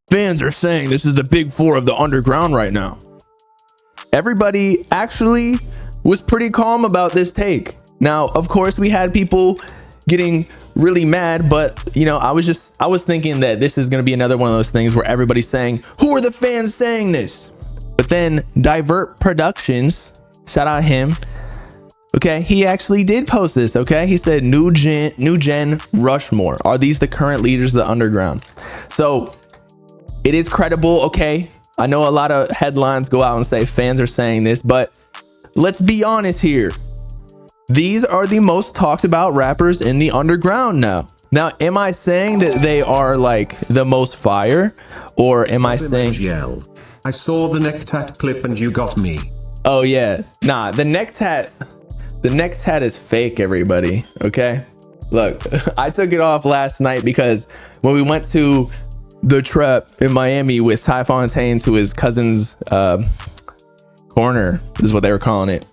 Fans are saying this is the big four of the underground right now. Everybody actually was pretty calm about this take. Now, of course, we had people getting really mad, but you know, I was thinking that this is going to be another one of those things where everybody's saying, who are the fans saying this? But then Divert Productions, shout out him. Okay, he actually did post this. Okay, he said new gen Rushmore. Are these the current leaders of the underground? So it is credible. Okay, I know a lot of headlines go out and say fans are saying this, but let's be honest here. These are the most talked about rappers in the underground now. Now, am I saying that they are like the most fire, or am I saying? I saw the neck tat clip and you got me. Oh yeah, nah. The neck tat is fake, everybody. Okay, look, I took it off last night because when we went to the trap in Miami with Ty Fontaine to his cousin's corner, is what they were calling it.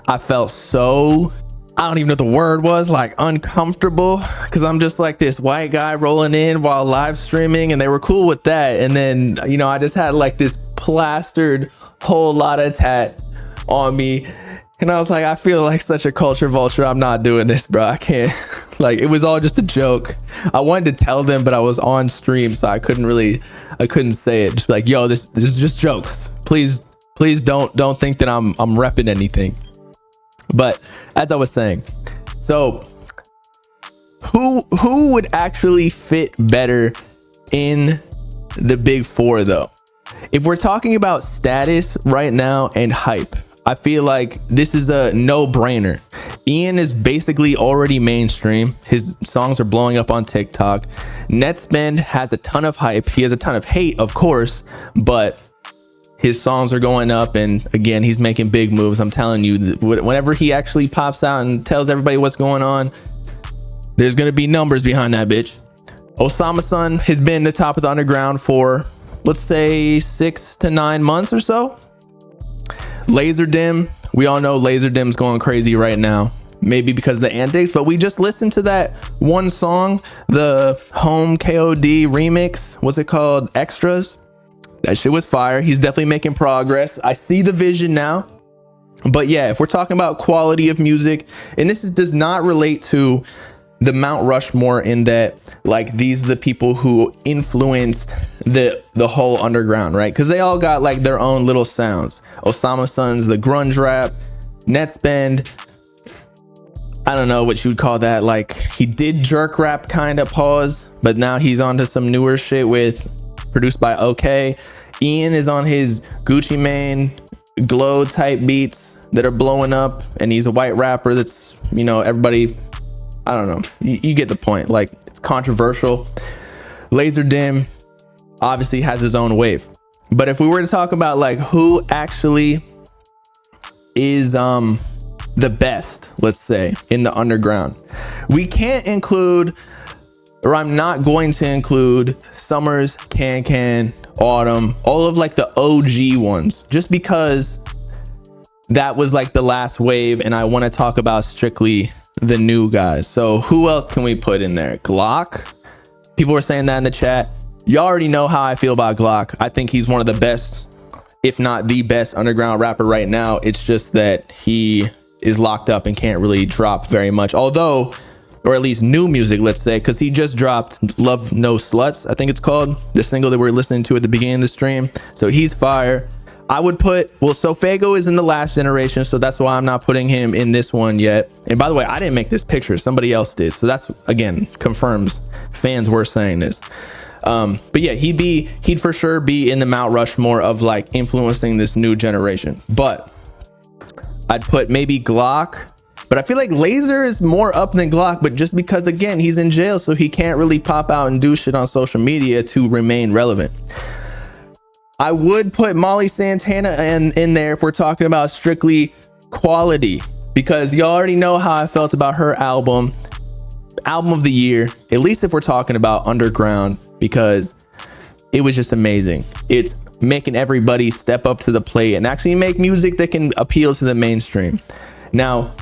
I felt so, I don't even know what the word was, like uncomfortable, because I'm just like this white guy rolling in while live streaming, and they were cool with that. And then, you know, I just had like this plastered whole lot of tat on me, and I was like, I feel like such a culture vulture. I'm not doing this, bro. I can't. Like, it was all just a joke. I wanted to tell them, but I was on stream, so I couldn't say it. Just be like, yo, this is just jokes. Please don't think that I'm repping anything. But as I was saying, so who would actually fit better in the big four though? If we're talking about status right now and hype, I feel like this is a no-brainer. Ian is basically already mainstream. His songs are blowing up on TikTok. Netspend has a ton of hype. He has a ton of hate, of course, but his songs are going up, and again, he's making big moves. I'm telling you, whenever he actually pops out and tells everybody what's going on, there's gonna be numbers behind that bitch. Osama Sun has been the top of the underground for, let's say, 6 to 9 months or so. Laserdym, we all know Laserdym's going crazy right now. Maybe because of the antics, but we just listened to that one song, the Home KOD remix. What's it called? Extras. That shit was fire. He's definitely making progress. I see the vision now. But yeah, if we're talking about quality of music, and does not relate to the Mount Rushmore in that, like, these are the people who influenced the whole underground, right? Because they all got like their own little sounds. Osama Sun's the grunge rap. Netspend, I don't know what you would call that. Like, he did jerk rap kind of, pause, but now he's onto some newer shit produced by OK. Ian is on his Gucci Mane glow type beats that are blowing up, and he's a white rapper that's, you know, everybody, I don't know, you get the point. Like, it's controversial. Laserdym obviously has his own wave, but if we were to talk about like who actually is the best, let's say, in the underground, we can't include, or I'm not going to include, Summers, Can, Autumn, all of like the OG ones, just because that was like the last wave, and I want to talk about strictly the new guys. So who else can we put in there? Glock. People were saying that in the chat. You already know how I feel about Glock. I think he's one of the best, if not the best, underground rapper right now. It's just that he is locked up and can't really drop very much, although, or at least new music, let's say, because he just dropped Love No Sluts, I think it's called, the single that we're listening to at the beginning of the stream. So he's fire. I would put, well, Sofago is in the last generation, so that's why I'm not putting him in this one yet. And by the way, I didn't make this picture, somebody else did, so that's, again, confirms fans were saying this. But yeah, he'd for sure be in the Mount Rushmore of like influencing this new generation. But I'd put maybe Glock, but I feel like Laser is more up than Glock, but just because, again, he's in jail, so he can't really pop out and do shit on social media to remain relevant. I would put Molly Santana in there if we're talking about strictly quality, because you already know how I felt about her album of the year, at least if we're talking about underground, because it was just amazing. It's making everybody step up to the plate and actually make music that can appeal to the mainstream. Now,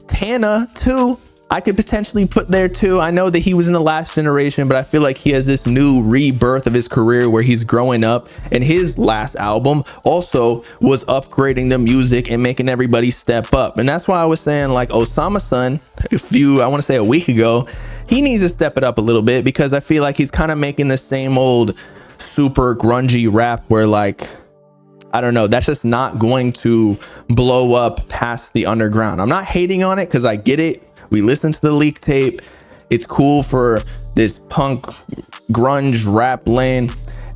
Tana too, I could potentially put there too. I know that he was in the last generation, but I feel like he has this new rebirth of his career where he's growing up, and his last album also was upgrading the music and making everybody step up. And that's why I was saying, like, Osama-san, I want to say a week ago, he needs to step it up a little bit, because I feel like he's kind of making the same old super grungy rap where, like, I don't know, that's just not going to blow up past the underground. I'm not hating on it, because I get it. We listened to the leak tape. It's cool for this punk grunge rap lane,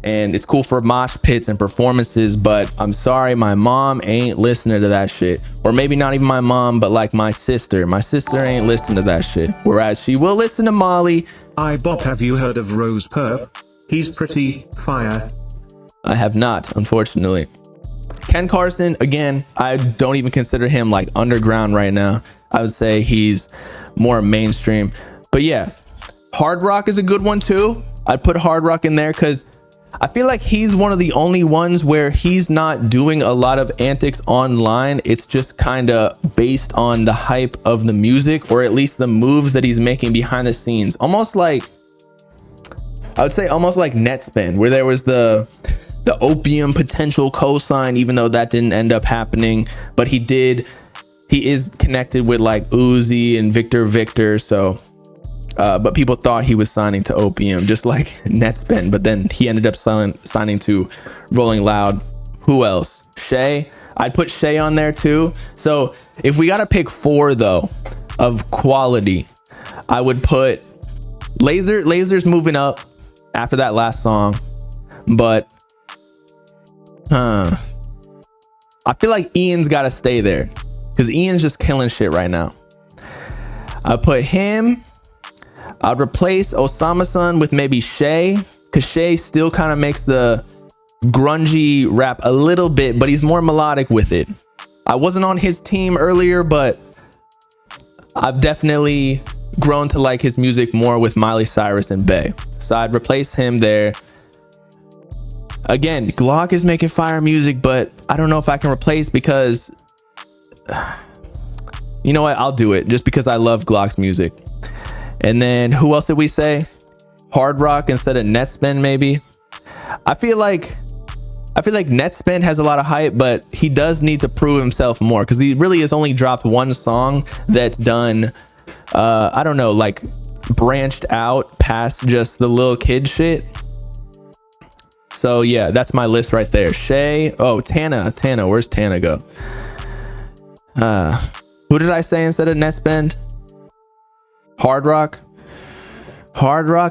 and it's cool for mosh pits and performances, but I'm sorry, my mom ain't listening to that shit. Or maybe not even my mom, but like my sister. My sister ain't listening to that shit, whereas she will listen to Molly. Bob, have you heard of Rose Perp? He's pretty fire. I have not, unfortunately. Ken Carson, again, I don't even consider him like underground right now. I would say he's more mainstream. But yeah, Hard Rock is a good one too. I'd put Hard Rock in there because I feel like he's one of the only ones where he's not doing a lot of antics online. It's just kind of based on the hype of the music, or at least the moves that he's making behind the scenes. Almost like, I would say almost like Netspin, where there was the Opium potential cosign, even though that didn't end up happening, but he is connected with like Uzi and Victor, so but people thought he was signing to Opium, just like Netspin, but then he ended up signing to Rolling Loud. Who else? Shay. I'd put Shay on there too. So if we gotta pick 4 though of quality, I would put Laser's moving up after that last song, but I feel like Ian's got to stay there, because Ian's just killing shit right now. I put him. I'd replace Osama-san with maybe Shay, because Shay still kind of makes the grungy rap a little bit, but he's more melodic with it. I wasn't on his team earlier, but I've definitely grown to like his music more with Miley Cyrus and Bey. So I'd replace him there. Again, Glock is making fire music, but I don't know if I can replace, because you know what? I'll do it just because I love Glock's music. And then who else did we say? Hard Rock instead of Netspin, maybe. I feel like Netspin has a lot of hype, but he does need to prove himself more, because he really has only dropped one song that's done, I don't know, like branched out past just the little kid shit. So yeah, that's my list right there. Shay. Oh, Tana. Where's Tana go? Who did I say instead of Netspend? Hard Rock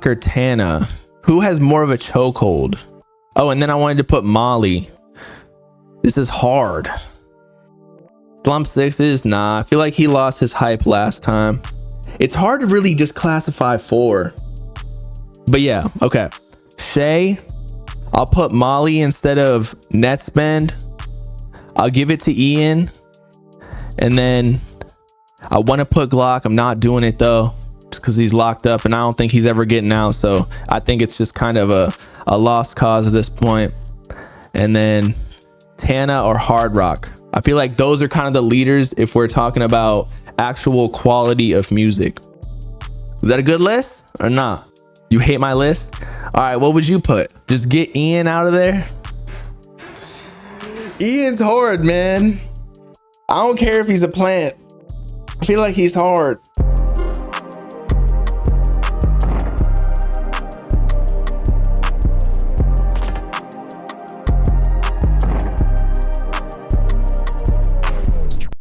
or Tana? Who has more of a chokehold? Oh, and then I wanted to put Molly. This is hard. Slump Sixes, nah. I feel like he lost his hype last time. It's hard to really just classify 4. But yeah, okay. Shay. I'll put Molly instead of Netspend. I'll give it to Ian. And then I want to put Glock. I'm not doing it though, just because he's locked up and I don't think he's ever getting out. So I think it's just kind of a lost cause at this point. And then Tana or Hard Rock. I feel like those are kind of the leaders if we're talking about actual quality of music. Is that a good list or not? You hate my list? All right, what would you put? Just get Ian out of there? Ian's hard, man. I don't care if he's a plant. I feel like he's hard.